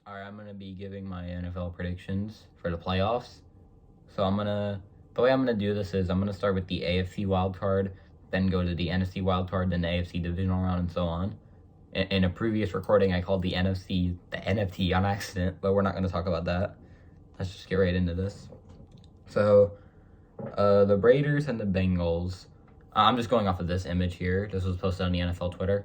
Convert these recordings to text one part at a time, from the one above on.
Alright, I'm gonna be giving my NFL predictions for the playoffs. So the way I'm gonna do this is I'm gonna start with the AFC wild card, then go to the NFC wild card, then the AFC divisional round, and so on. In a previous recording, I called the NFC the NFT on accident, but we're not gonna talk about that. Let's just get right into this. So, the Raiders and the Bengals. I'm just going off of this image here. This was posted on the NFL Twitter.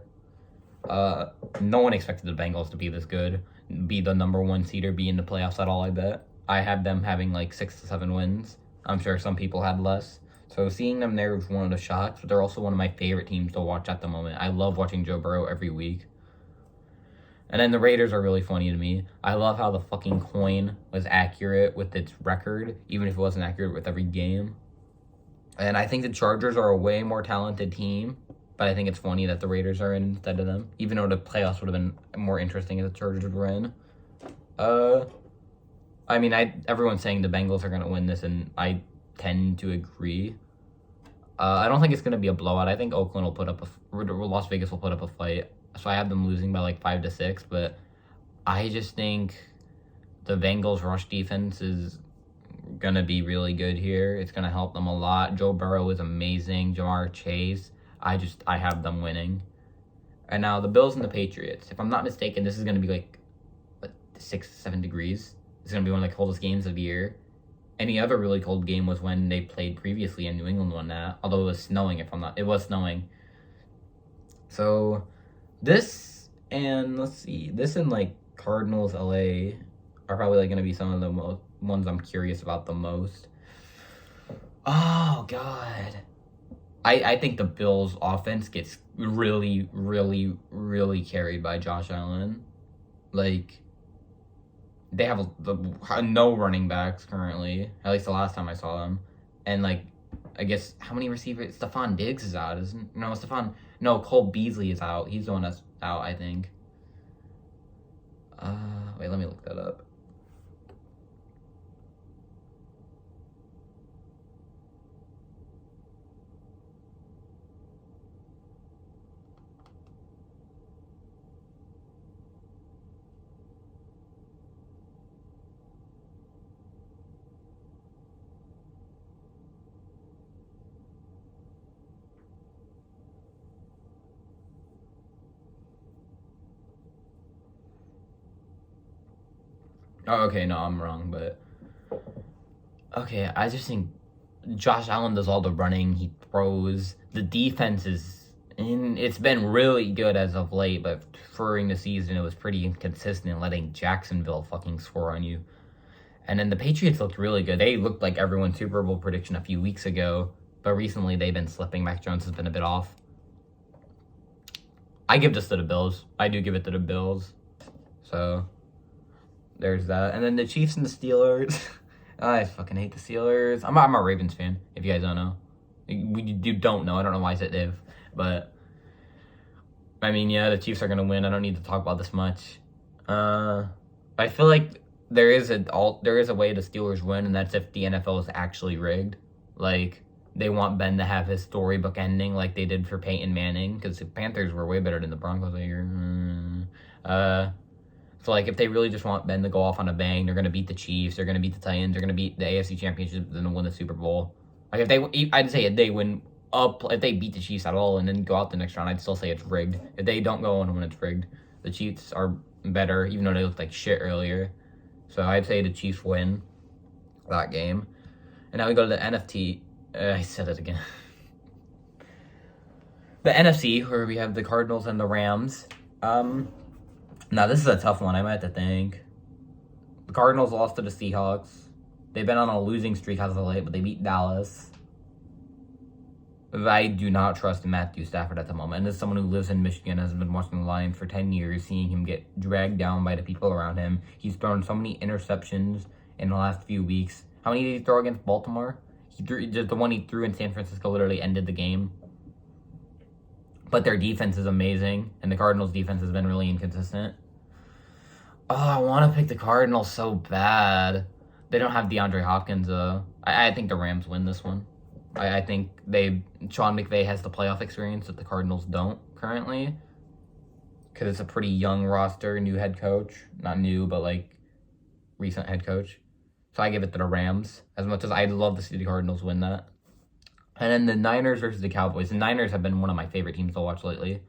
No one expected the Bengals to be this good, be the number one seed, or be in the playoffs at all, I bet. I had them having like 6 to 7 wins. I'm sure some people had less. So seeing them there was one of the shocks, but they're also one of my favorite teams to watch at the moment. I love watching Joe Burrow every week. And then the Raiders are really funny to me. I love how the fucking coin was accurate with its record, even if it wasn't accurate with every game. And I think the Chargers are a way more talented team, but I think it's funny that the Raiders are in instead of them, even though the playoffs would have been more interesting if the Chargers were in. Everyone's saying the Bengals are going to win this, and I tend to agree. I don't think it's going to be a blowout. I think Oakland will put up Las Vegas will put up a fight. So I have them losing by like 5-6, but I just think the Bengals rush defense is going to be really good here. It's going to help them a lot. Joe Burrow is amazing. Jamar Chase, I have them winning. And now the Bills and the Patriots. If I'm not mistaken, this is going to be like 6-7 degrees. It's going to be one of the coldest games of the year. Any other really cold game was when they played previously and New England won that. Although it was snowing, it was snowing. So this and like Cardinals, LA are probably like going to be some of the ones I'm curious about the most. Oh, God. I think the Bills' offense gets really, really, really carried by Josh Allen. Like, they have no running backs currently, at least the last time I saw them. And, like, I guess, how many receivers? Stephon Diggs is out, isn't... No, Cole Beasley is out. He's the one that's out, I think. Wait, let me look that up. Oh, okay, no, I'm wrong, but... Okay, I just think Josh Allen does all the running, he throws. The defense it's been really good as of late, but during the season, it was pretty inconsistent, letting Jacksonville fucking score on you. And then the Patriots looked really good. They looked like everyone's Super Bowl prediction a few weeks ago, but recently they've been slipping. Mac Jones has been a bit off. I give this to the Bills. I do give it to the Bills. So, there's that. And then the Chiefs and the Steelers. I fucking hate the Steelers. I'm a Ravens fan, if you guys don't know. You don't know. I don't know why I said Div. But, I mean, yeah, the Chiefs are going to win. I don't need to talk about this much. I feel like there is a way the Steelers win, and that's if the NFL is actually rigged. Like, they want Ben to have his storybook ending like they did for Peyton Manning, because the Panthers were way better than the Broncos that year. So, like, if they really just want Ben to go off on a bang, they're going to beat the Chiefs, they're going to beat the Titans, they're going to beat the AFC Championship, then win the Super Bowl. Like, I'd say if they beat the Chiefs at all and then go out the next round, I'd still say it's rigged. If they don't go on when it's rigged, the Chiefs are better, even though they looked like shit earlier. So I'd say the Chiefs win that game. And now we go to the NFC. I said it again. The NFC, where we have the Cardinals and the Rams. Now, this is a tough one. I might have to think. The Cardinals lost to the Seahawks. They've been on a losing streak as of late, but they beat Dallas. I do not trust Matthew Stafford at the moment. And as someone who lives in Michigan, has been watching the Lions for 10 years, seeing him get dragged down by the people around him. He's thrown so many interceptions in the last few weeks. How many did he throw against Baltimore? The one he threw in San Francisco literally ended the game. But their defense is amazing, and the Cardinals' defense has been really inconsistent. Oh, I want to pick the Cardinals so bad. They don't have DeAndre Hopkins, though. I think the Rams win this one. I think Sean McVay has the playoff experience that the Cardinals don't currently. because it's a pretty young roster, new head coach. Not new, but like recent head coach. So I give it to the Rams, as much as I'd love to see the Cardinals win that. And then the Niners versus the Cowboys. The Niners have been one of my favorite teams to watch lately.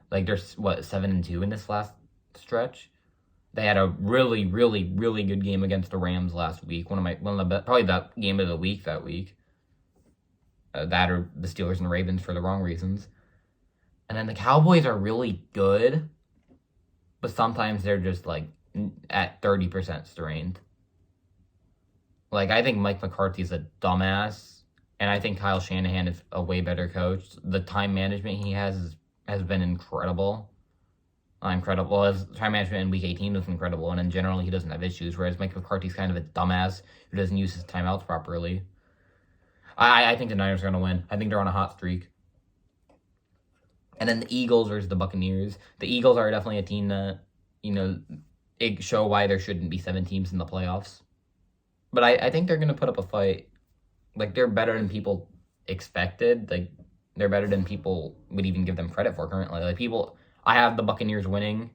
Like, they're, 7-2 in this last stretch. They had a really, really, really good game against the Rams last week. Probably that game of the week that week. That or the Steelers and Ravens for the wrong reasons. And then the Cowboys are really good, but sometimes they're just like at 30% strained. Like, I think Mike McCarthy's a dumbass, and I think Kyle Shanahan is a way better coach. The time management he has been incredible. His time management in Week 18 was incredible, and in general, he doesn't have issues, whereas Mike McCarthy's kind of a dumbass who doesn't use his timeouts properly. I think the Niners are going to win. I think they're on a hot streak. And then the Eagles versus the Buccaneers. The Eagles are definitely a team that, show why there shouldn't be 7 teams in the playoffs. But I think they're going to put up a fight. Like, they're better than people expected. Like, they're better than people would even give them credit for currently. Like, I have the Buccaneers winning.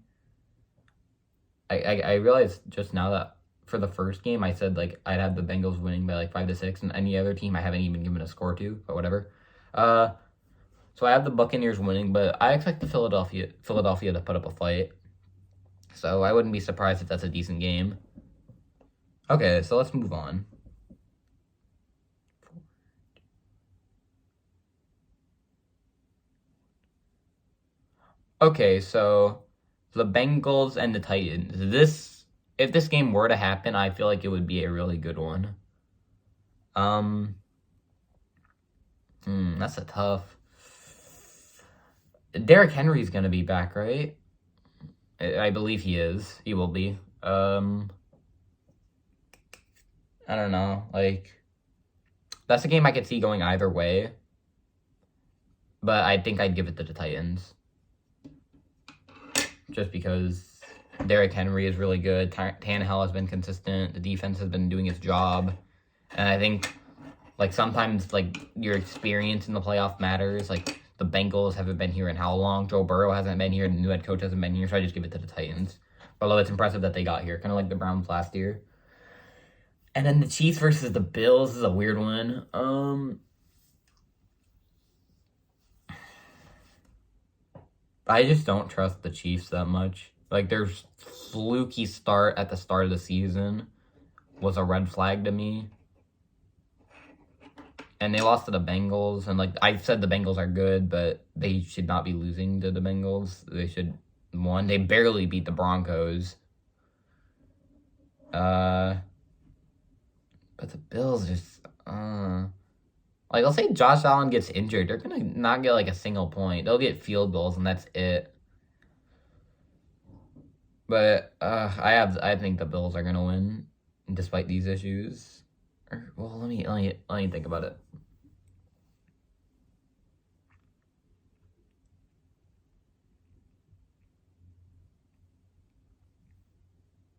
I realized just now that for the first game, I said, like, I'd have the Bengals winning by, like, 5-6, and any other team I haven't even given a score to, but whatever. So I have the Buccaneers winning, but I expect the Philadelphia to put up a fight. So I wouldn't be surprised if that's a decent game. Okay, so let's move on. Okay, so the Bengals and the Titans. If this game were to happen, I feel like it would be a really good one. That's a tough. Derrick Henry's gonna be back, right? I believe he is. He will be. I don't know. Like, that's a game I could see going either way. But I think I'd give it to the Titans. Just because Derrick Henry is really good. Tannehill has been consistent. The defense has been doing its job. And I think, like, sometimes, like, your experience in the playoff matters. Like, the Bengals haven't been here in how long? Joe Burrow hasn't been here. The new head coach hasn't been here. So I just give it to the Titans. Although it's impressive that they got here. Kind of like the Browns last year. And then the Chiefs versus the Bills is a weird one. I just don't trust the Chiefs that much. Like, their fluky start at the start of the season was a red flag to me. And they lost to the Bengals. And, like, I said the Bengals are good, but they should not be losing to the Bengals. They should won. They barely beat the Broncos. But the Bills just, like, let's say Josh Allen gets injured. They're going to not get, like, a single point. They'll get field goals, and that's it. But I think the Bills are going to win, despite these issues. Well, let me think about it.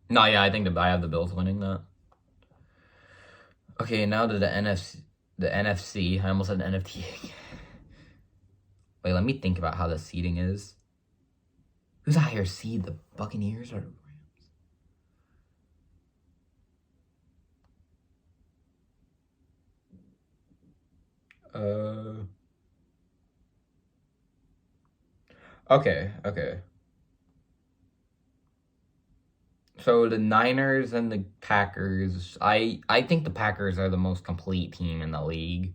No, yeah, I think I have the Bills winning that. Okay, now to the NFC. I almost said the NFT. Wait, let me think about how the seeding is. Who's a higher seed, the Buccaneers or the Rams? Okay. So the Niners and the Packers, I think the Packers are the most complete team in the league.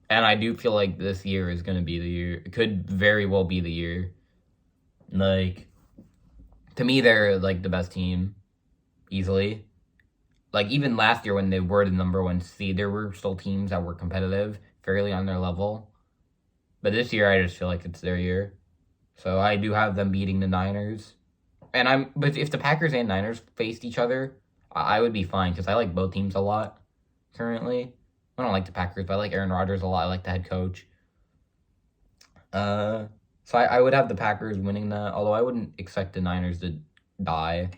And I do feel like this year is going to be the year. It could very well be the year. Like, to me, they're, like, the best team, easily. Like, even last year when they were the number 1 seed, there were still teams that were competitive, fairly on their level. But this year, I just feel like it's their year. So I do have them beating the Niners. But if the Packers and Niners faced each other, I would be fine, because I like both teams a lot, currently. I don't like the Packers, but I like Aaron Rodgers a lot. I like the head coach. So I would have the Packers winning that, although I wouldn't expect the Niners to die.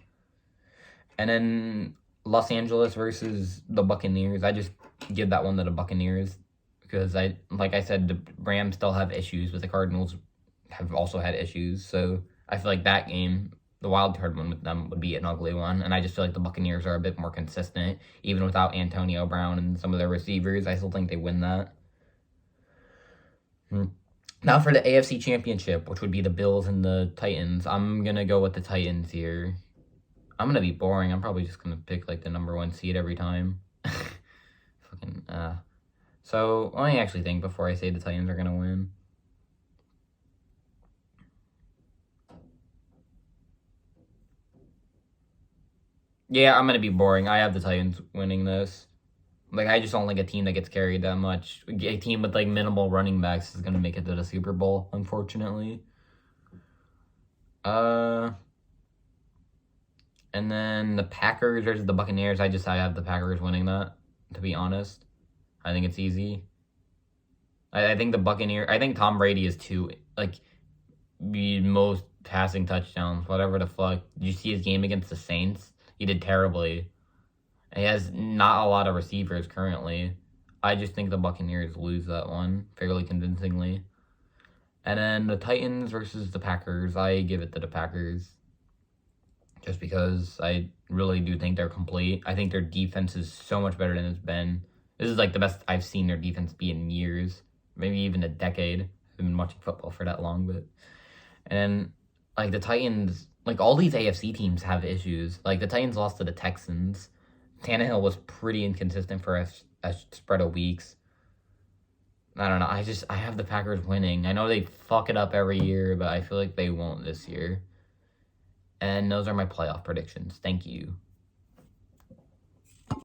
And then Los Angeles versus the Buccaneers. I just give that one to the Buccaneers, because like I said, the Rams still have issues, but the Cardinals have also had issues. So I feel like that game, the wild card one with them, would be an ugly one. And I just feel like the Buccaneers are a bit more consistent, even without Antonio Brown and some of their receivers. I still think they win that. Now for the AFC Championship, which would be the Bills and the Titans. I'm gonna go with the Titans here. I'm gonna be boring. I'm probably just gonna pick like the number 1 seed every time. Fucking So let me actually think before I say the Titans are gonna win. Yeah, I'm gonna be boring. I have the Titans winning this. Like, I just don't think a team that gets carried that much, a team with like minimal running backs, is gonna make it to the Super Bowl, unfortunately. And then the Packers versus the Buccaneers. I have the Packers winning that, to be honest. I think it's easy. I think I think Tom Brady is the most passing touchdowns, whatever the fuck. Did you see his game against the Saints? He did terribly. He has not a lot of receivers currently. I just think the Buccaneers lose that one fairly convincingly. And then the Titans versus the Packers. I give it to the Packers. Just because I really do think they're complete. I think their defense is so much better than it's been. This is like the best I've seen their defense be in years. Maybe even a decade. I've been watching football for that long, but... And like the Titans, like all these AFC teams have issues. Like the Titans lost to the Texans. Tannehill was pretty inconsistent for a spread of weeks. I don't know. I have the Packers winning. I know they fuck it up every year, but I feel like they won't this year. And those are my playoff predictions. Thank you.